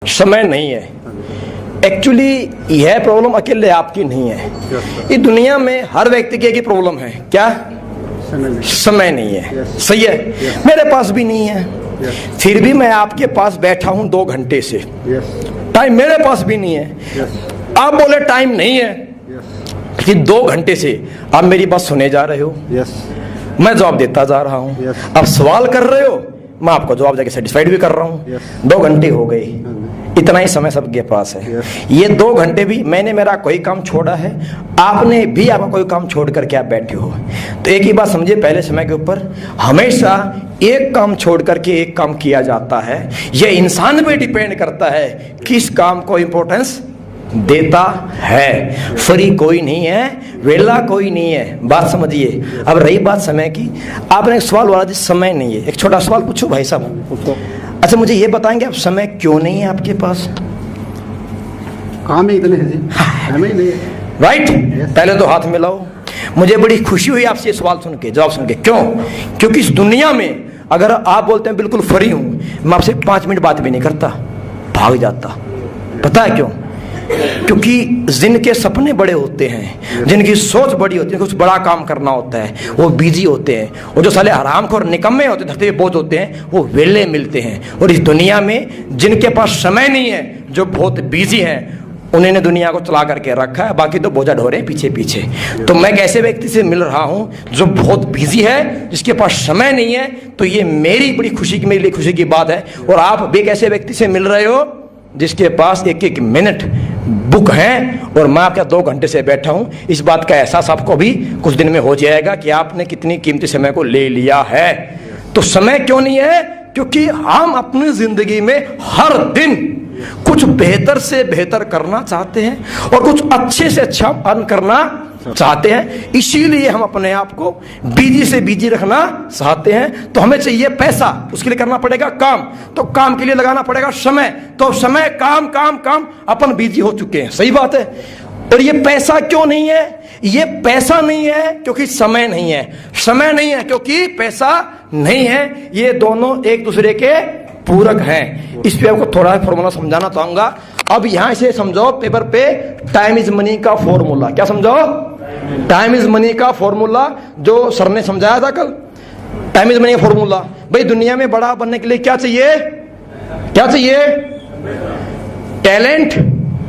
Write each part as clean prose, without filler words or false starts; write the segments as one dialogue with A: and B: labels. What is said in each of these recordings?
A: समय नहीं है। एक्चुअली यह प्रॉब्लम अकेले आपकी नहीं है, इस दुनिया में हर व्यक्ति की एक ही प्रॉब्लम है। क्या? समय नहीं है। सही है। मेरे पास भी नहीं है, फिर भी मैं आपके पास बैठा हूं 2 घंटे से। टाइम मेरे पास भी नहीं है। आप बोले टाइम नहीं है कि 2 घंटे से आप मेरी बात सुने जा रहे हो, मैं जवाब देता जा रहा हूं। आप सवाल कर रहे हो, मैं आपको जवाब देके सेटिस्फाइड भी कर रहा हूं। 2 घंटे हो गए, इतना ही समय सबके पास है। ये 2 घंटे भी मैंने मेरा कोई काम छोड़ा है, आपने भी आपका कोई काम छोड़ करके आप बैठे हो। तो एक ही बात समझिए, पहले समय के ऊपर हमेशा एक काम छोड़ करके एक काम किया जाता है। यह इंसान पे डिपेंड करता है किस काम को इंपॉर्टेंस देता है। फ्री कोई नहीं है, वेला कोई नहीं है, बात समझिए। अब रही बात समय की, आपने एक सवाल बोला समय नहीं है। एक छोटा सवाल पूछो भाई साहब। अच्छा, मुझे ये बताएंगे आप समय क्यों नहीं है आपके पास?
B: काम ही इतने हैं जी, समय ही नहीं है।
A: राइट। पहले तो हाथ मिलाओ। मुझे बड़ी खुशी हुई आपसे सवाल सुन के, जवाब सुन के। क्यों? क्योंकि इस दुनिया में अगर आप बोलते हैं बिल्कुल फ्री हूं, मैं आपसे 5 मिनट बात भी नहीं करता, भाग जाता। पता है क्यों? क्योंकि जिनके सपने बड़े होते हैं, जिनकी सोच बड़ी होती है, कुछ बड़ा काम करना होता है, वो बिजी होते हैं। और जो साले हरामखोर निकम्मे होते हैं, धरती पे बोझ होते हैं, वो वेले मिलते हैं। और इस दुनिया में जिनके पास समय नहीं है, जो बहुत बिजी हैं, उन्होंने दुनिया को चला करके रखा है, बाकी तो बोझा ढो रहे हैं पीछे पीछे। तो मैं एक ऐसे व्यक्ति से मिल रहा हूं जो बहुत बिजी है, जिसके पास समय नहीं है। तो ये मेरी बड़ी खुशी की, मेरे लिए खुशी की बात है। और आप भी एक ऐसे व्यक्ति से मिल रहे हो जिसके पास 1-1 मिनट बुक है, और मैं आपका 2 घंटे से बैठा हूं। इस बात का एहसास आपको भी कुछ दिन में हो जाएगा कि आपने कितनी कीमती समय को ले लिया है। तो समय क्यों नहीं है? क्योंकि हम अपनी जिंदगी में हर दिन कुछ बेहतर से बेहतर करना चाहते हैं और कुछ अच्छे से अच्छा अर्न करना चाहते हैं। इसीलिए हम अपने आप को बिजी से बिजी रखना चाहते हैं। तो हमें चाहिए पैसा, उसके लिए करना पड़ेगा काम, तो काम के लिए लगाना पड़ेगा समय। तो समय, काम काम काम, अपन बिजी हो चुके हैं। सही बात है। और ये पैसा क्यों नहीं है? ये पैसा नहीं है क्योंकि समय नहीं है, समय नहीं है क्योंकि पैसा नहीं है। ये दोनों एक दूसरे के पूरक हैं। इस पे आपको थोड़ा फॉर्मूला समझाना चाहूंगा। अब यहां से समझो पेपर पे, टाइम इज मनी का फॉर्मूला। क्या समझो? टाइम इज मनी का फॉर्मूला, जो सर ने समझाया था कल। टाइम इज मनी का फॉर्मूला। भाई दुनिया में बड़ा बनने के लिए क्या चाहिए? क्या चाहिए? टैलेंट,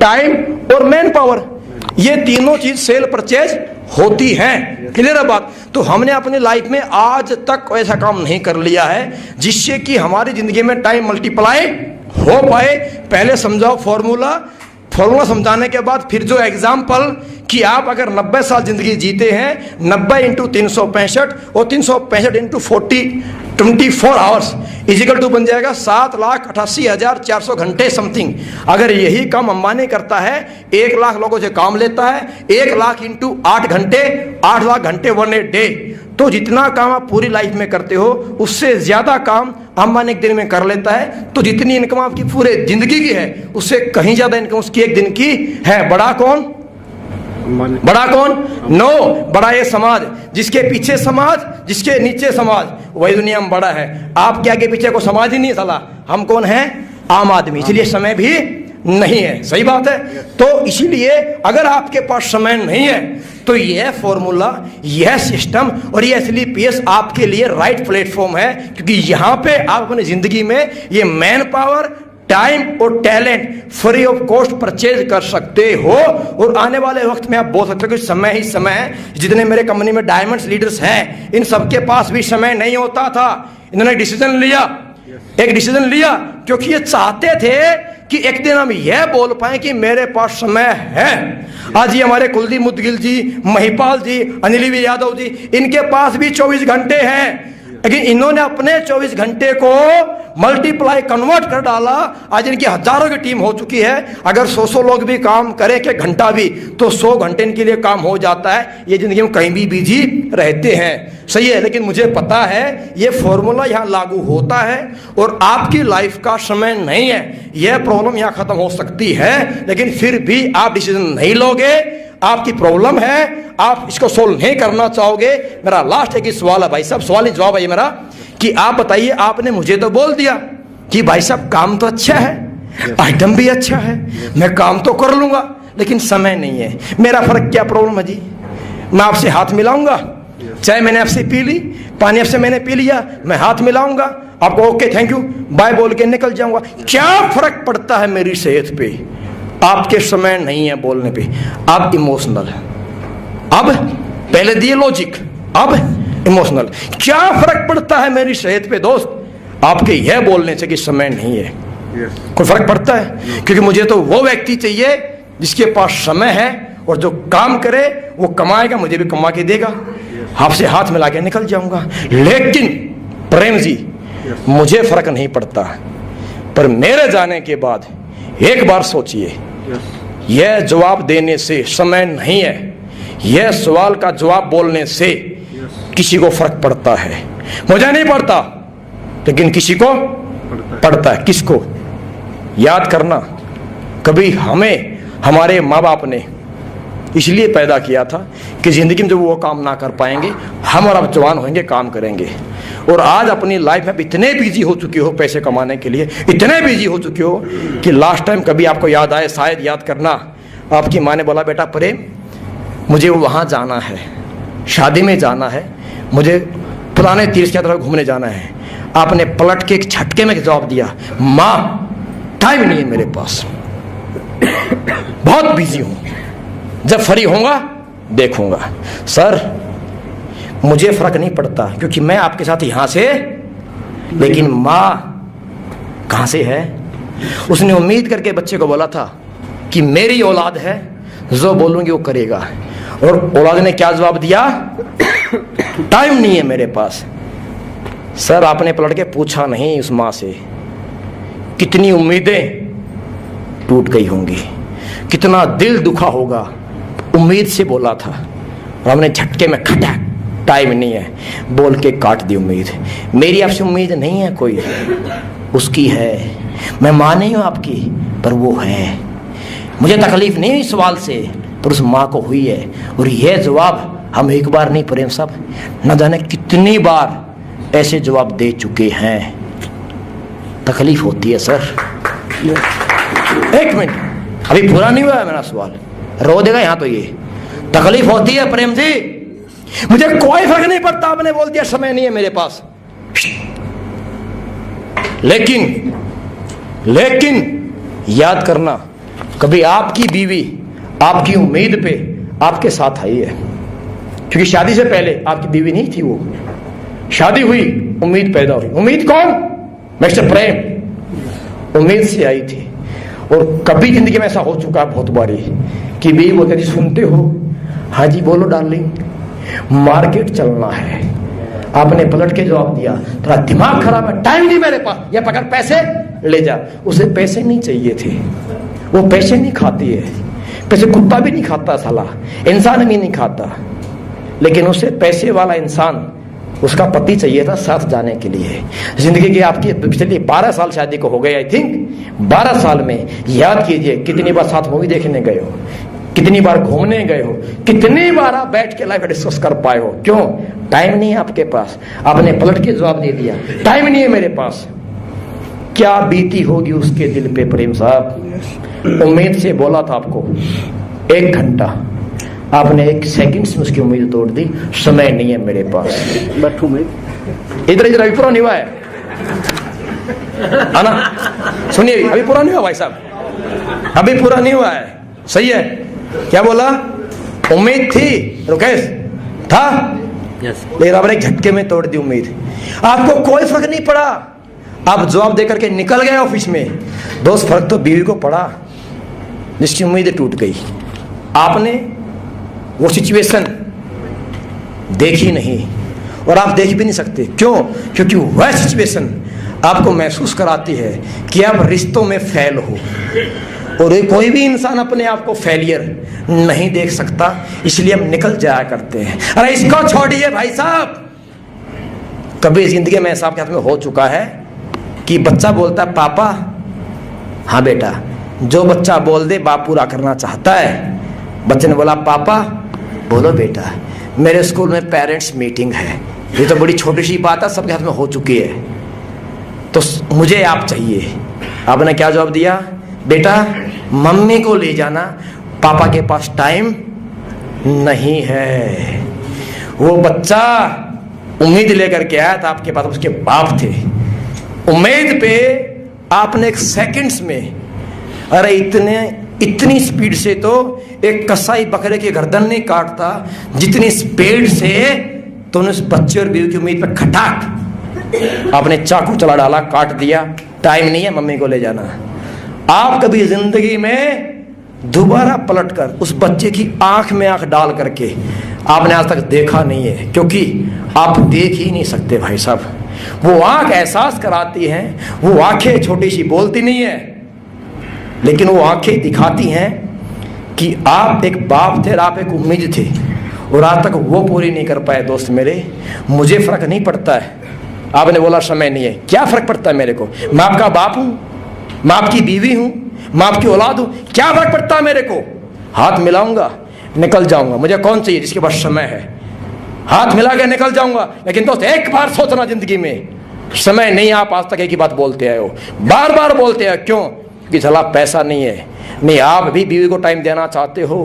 A: टाइम और मैन पावर। ये तीनों चीज सेल परचेज होती हैं। क्लियर है बात? तो हमने अपनी लाइफ में आज तक ऐसा काम नहीं कर लिया है जिससे कि हमारी जिंदगी में टाइम मल्टीप्लाई हो पाए। पहले समझाओ फॉर्मूला। फॉर्मूला समझाने के बाद फिर जो एग्जाम्पल कि आप अगर 90 साल जिंदगी जीते हैं, 90 इंटू 365 और 365 इंटू 24 आवर्स इजिकल टू बन जाएगा 7,88,400 घंटे समथिंग। अगर यही काम अंबानी करता है, 1 लाख लोगों से काम लेता है, 1 लाख इंटू 8 घंटे, 8 लाख घंटे 1 डे। तो जितना काम आप पूरी लाइफ में करते हो, उससे ज्यादा काम अंबानी एक दिन में कर लेता है। तो जितनी इनकम आपकी पूरे जिंदगी की है, उससे कहीं ज्यादा इनकम उसकी एक दिन की है। बड़ा कौन? बड़ा कौन? नो, बड़ा ये समाज, जिसके पीछे समाज, जिसके नीचे समाज, वही दुनिया में बड़ा है। आपके आगे पीछे को समाज ही नहीं साला। हम कौन है? आम आदमी। इसलिए समय भी नहीं है। सही बात है। तो इसीलिए अगर आपके पास समय नहीं है तो यह फॉर्मूला, यह सिस्टम और यह SLPS आपके लिए राइट प्लेटफॉर्म है। क्योंकि यहां पे आप अपनी जिंदगी में ये मैन पावर, टाइम और talent free of cost purchase कर सकते हो। और आने वाले वक्त में आप बोल सकते हो कि समय ही समय है। जितने मेरे कंपनी में डायमंड्स लीडर्स हैं, इन सबके पास भी समय नहीं होता था। इन्होंने डिसीजन लिया, एक डिसीजन लिया, क्योंकि ये चाहते थे कि एक दिन हम यह बोल पाए कि मेरे पास समय है। आज ये हमारे कुलदीप मुदगिल जी, महिपाल जी, अनिल यादव जी, इनके पास भी 24 घंटे हैं, लेकिन इन्होंने अपने 24 घंटे को मल्टीप्लाई कन्वर्ट कर डाला। आज इनकी हजारों की टीम हो चुकी है। अगर 100 लोग भी काम करें, एक घंटा भी, तो 100 घंटे इनके लिए काम हो जाता है। ये जिंदगी में कहीं भी बिजी रहते हैं। सही है। लेकिन मुझे पता है ये फॉर्मूला यहाँ लागू होता है और आपकी लाइफ का समय नहीं है। यह प्रॉब्लम यहाँ खत्म हो सकती है, लेकिन फिर भी आप डिसीजन नहीं लोगे। आपकी प्रॉब्लम है, आप इसको सोल्व नहीं करना चाहोगे। मेरा लास्ट एक ही सवाल है भाई साहब, सवाल ही जवाब है मेरा, कि आप बताइए, आपने मुझे तो बोल दिया कि भाई साहब काम तो अच्छा है, आइटम भी अच्छा है, मैं काम तो कर लूंगा, लेकिन समय नहीं है। मेरा फर्क क्या प्रॉब्लम है जी? मैं आपसे हाथ मिलाऊंगा, चाय मैंने आपसे पी ली, पानी आपसे मैंने पी लिया, मैं हाथ मिलाऊंगा, आपको ओके थैंक यू बाय बोल के निकल जाऊंगा। क्या फर्क पड़ता है मेरी सेहत पे? आपके समय नहीं है बोलने पे, आप इमोशनल। अब पहले दिए लॉजिक, अब इमोशनल। क्या फर्क पड़ता है मेरी सेहत पे दोस्त आपके यह बोलने से कि समय नहीं है? कोई फर्क पड़ता है? क्योंकि मुझे तो वो व्यक्ति चाहिए जिसके पास समय है और जो काम करे वो कमाएगा, मुझे भी कमा के देगा, आपसे हाथ मिला के निकल जाऊंगा। लेकिन प्रेम जी मुझे फर्क नहीं पड़ता, पर मेरे जाने के बाद एक बार सोचिए, यह जवाब देने से समय नहीं है, यह सवाल का जवाब बोलने से किसी को फर्क पड़ता है। मुझे नहीं पड़ता, लेकिन किसी को पड़ता है। किसको? याद करना, कभी हमें हमारे माँ बाप ने इसलिए पैदा किया था कि जिंदगी में जब वो काम ना कर पाएंगे, हम और अब जवान होंगे काम करेंगे। और आज अपनी लाइफ में इतने बिजी हो चुके हो पैसे कमाने के लिए, इतने बिजी हो चुके हो कि लास्ट टाइम कभी आपको याद आए, शायद याद करना, आपकी माँ ने बोला बेटा प्रेम मुझे वहाँ जाना है, शादी में जाना है, मुझे पुराने तीर्थ की तरफ घूमने जाना है। आपने पलट के एक झटके में जवाब दिया, माँ टाइम नहीं है मेरे पास, बहुत बिजी हूं, जब फ्री होऊंगा देखूंगा। सर मुझे फर्क नहीं पड़ता क्योंकि मैं आपके साथ यहां से, लेकिन माँ कहां से है? उसने उम्मीद करके बच्चे को बोला था कि मेरी औलाद है, जो बोलूंगी वो करेगा, और औलाद ने क्या जवाब दिया? टाइम नहीं है मेरे पास। सर आपने पलट के पूछा नहीं उस माँ से, कितनी उम्मीदें टूट गई होंगी, कितना दिल दुखा होगा, उम्मीद से बोला था और हमने झटके में खटा, टाइम नहीं है बोल के काट दी उम्मीद। मेरी आपसे उम्मीद नहीं है कोई, उसकी है, मैं माँ नहीं हूँ आपकी, पर वो है। मुझे तकलीफ नहीं हुई सवाल से, पर उस माँ को हुई है। और यह जवाब हम एक बार नहीं प्रेम साहब, न जाने कितनी बार ऐसे जवाब दे चुके हैं। तकलीफ होती है सर। एक मिनट, अभी पूरा नहीं हुआ है मेरा सवाल, रो देगा यहां तो। ये तकलीफ होती है प्रेम जी, मुझे कोई फर्क नहीं पड़ता, आपने बोल दिया समय नहीं है मेरे पास। लेकिन याद करना, कभी आपकी बीवी आपकी उम्मीद पे आपके साथ आई है, क्योंकि शादी से पहले आपकी बीवी नहीं थी, वो शादी हुई, उम्मीद पैदा हुई। उम्मीद कौन? मिस्टर प्रेम उम्मीद से आई थी। और कभी जिंदगी में ऐसा हो चुका है बहुत बारी कि बीवी बोलते जी सुनते हो? हाँ जी बोलो डार्लिंग, मार्केट चलना है। आपने पलट के जवाब दिया, थोड़ा दिमाग खराब है, टाइम नहीं मेरे पास, या पकड़ पैसे ले जा। उसे पैसे नहीं चाहिए थे, वो पैसे नहीं खाती है, पैसे कुत्ता भी नहीं खाता, साला इंसान भी नहीं खाता, लेकिन उसे पैसे वाला इंसान, उसका पति चाहिए था साथ जाने के लिए। जिंदगी की आपकी पिछले 12 साल शादी को हो गए, आई थिंक 12 साल में याद कीजिए कितनी बार साथ मूवी देखने गए हो, कितनी बार घूमने गए हो, कितनी बार आप बैठ के लाइफ डिस्कस कर पाए हो। क्यों? टाइम नहीं है आपके पास। आपने पलट के जवाब दे दिया, टाइम नहीं है मेरे पास। क्या बीती होगी उसके दिल पे प्रेम साहब? उम्मीद से बोला था आपको 1 घंटा, आपने 1 सेकंड में उसकी उम्मीद तोड़ दी। समय नहीं है मेरे पास,
B: बैठू मैं
A: इधर इधर। अभी पूरा नहीं हुआ है ना? सुनिए, अभी पूरा नहीं हुआ भाई साहब, अभी पूरा नहीं हुआ है। सही है, क्या बोला? उम्मीद थी, रुकेश था, लेकिन आपने एक झटके में तोड़ दी उम्मीद। आपको कोई फर्क नहीं पड़ा, आप जवाब देकर के निकल गए ऑफिस में। दोस्त फर्क तो बीवी को पड़ा जिसकी उम्मीद टूट गई। आपने वो सिचुएशन देखी नहीं, और आप देख भी नहीं सकते। क्यों? क्योंकि वह सिचुएशन आपको महसूस कराती है कि आप रिश्तों में फेल हो, और कोई भी इंसान अपने आप को फेलियर नहीं देख सकता, इसलिए हम निकल जाया करते हैं। अरे इसको छोड़िए भाई साहब, कभी जिंदगी में ऐसा आपके हाथ में हो चुका है कि बच्चा बोलता है पापा, हाँ बेटा, जो बच्चा बोल दे बाप पूरा करना चाहता है। बच्चे ने बोला पापा, बोलो बेटा, मेरे स्कूल में पेरेंट्स मीटिंग है। ये तो बड़ी छोटी सी बात है, सबके हाथ में हो चुकी है, तो मुझे आप चाहिए। आपने क्या जवाब दिया? बेटा मम्मी को ले जाना, पापा के पास टाइम नहीं है। वो बच्चा उम्मीद लेकर के आया था आपके पास, उसके बाप थे। उम्मीद पे आपने एक सेकंड्स में, अरे इतनी स्पीड से तो एक कसाई बकरे के गर्दन नहीं काटता, जितनी स्पीड से तो उस बच्चे और बीवी की उम्मीद पे खटाक आपने चाकू चला डाला, काट दिया। टाइम नहीं है, मम्मी को ले जाना। आप कभी जिंदगी में दोबारा पलट कर उस बच्चे की आंख में आंख डाल करके आपने आज तक देखा नहीं है, क्योंकि आप देख ही नहीं सकते भाई साहब। वो आंख एहसास कराती हैं, वो आंखें छोटी सी बोलती नहीं है, लेकिन वो आंखें दिखाती हैं कि आप एक बाप थे और आप एक उम्मीद थे, और आज तक वो पूरी नहीं कर पाए। दोस्त मेरे, मुझे फर्क नहीं पड़ता है, आपने बोला समय नहीं है, क्या फर्क पड़ता है मेरे को? मैं आपका बाप हूं, मैं आपकी बीवी हूं, मैं आपकी औलाद हूं, क्या फर्क पड़ता है मेरे को? हाथ मिलाऊंगा, निकल जाऊंगा। मुझे कौन चाहिए जिसके पास समय है? हाथ मिला के निकल जाऊंगा। लेकिन दोस्त एक बार सोचना, जिंदगी में समय नहीं। आप आज तक एक ही बात बोलते आए हो, बार बार बोलते हैं, क्यों? कि चला पैसा नहीं है। नहीं, आप भी बीवी को टाइम देना चाहते हो,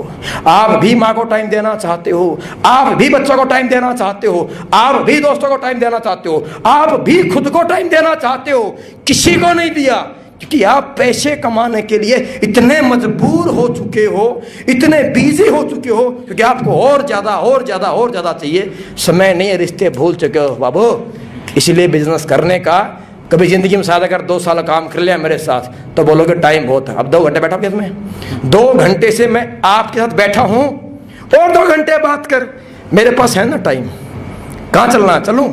A: आप भी माँ को टाइम देना चाहते हो, आप भी बच्चों को टाइम देना चाहते हो, आप भी दोस्तों को टाइम देना चाहते हो, आप भी खुद को टाइम देना चाहते हो। किसी को नहीं दिया, क्योंकि आप पैसे कमाने के लिए इतने मजबूर हो चुके हो, इतने बिजी हो चुके हो, क्योंकि आपको और ज्यादा चाहिए। समय नहीं है, रिश्ते भूल चुके हो बाबू। इसलिए बिजनेस करने का, कभी जिंदगी में शायद अगर 2 साल काम कर लिया मेरे साथ तो बोलोगे टाइम बहुत है। अब 2 घंटे बैठा हूं, इसमें 2 घंटे से मैं आपके साथ बैठा हूं, और 2 घंटे बात कर, मेरे पास है ना टाइम। कहां चलना? चलूं?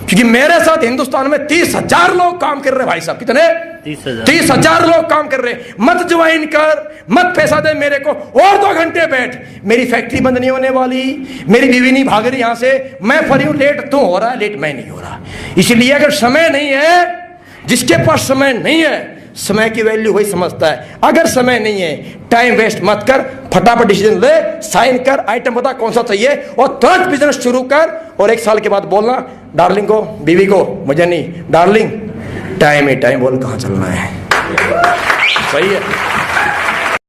A: क्योंकि मेरे साथ हिंदुस्तान में 30,000 लोग काम कर रहे हैं भाई साहब। कितने? 30,000 लोग काम कर रहे हैं। मत ज्वाइन कर, मत पैसा दे मेरे को, और 2 घंटे बैठ। मेरी फैक्ट्री बंद नहीं होने वाली, मेरी बीवी नहीं भाग रही यहां से, मैं फ्री हूं। लेट तू हो रहा है, लेट मैं नहीं हो रहा। इसलिए अगर समय नहीं है, जिसके पास समय नहीं है, समय की वैल्यू वही समझता है। अगर समय नहीं है, टाइम वेस्ट मत कर, फटाफट डिसीजन ले, साइन कर, आइटम बता कौन सा चाहिए, और तुरंत बिजनेस शुरू कर। और 1 साल के बाद बोलना डार्लिंग को, बीवी को, मुझे नहीं, डार्लिंग टाइम ही टाइम बोल, कहां चलना है। सही है।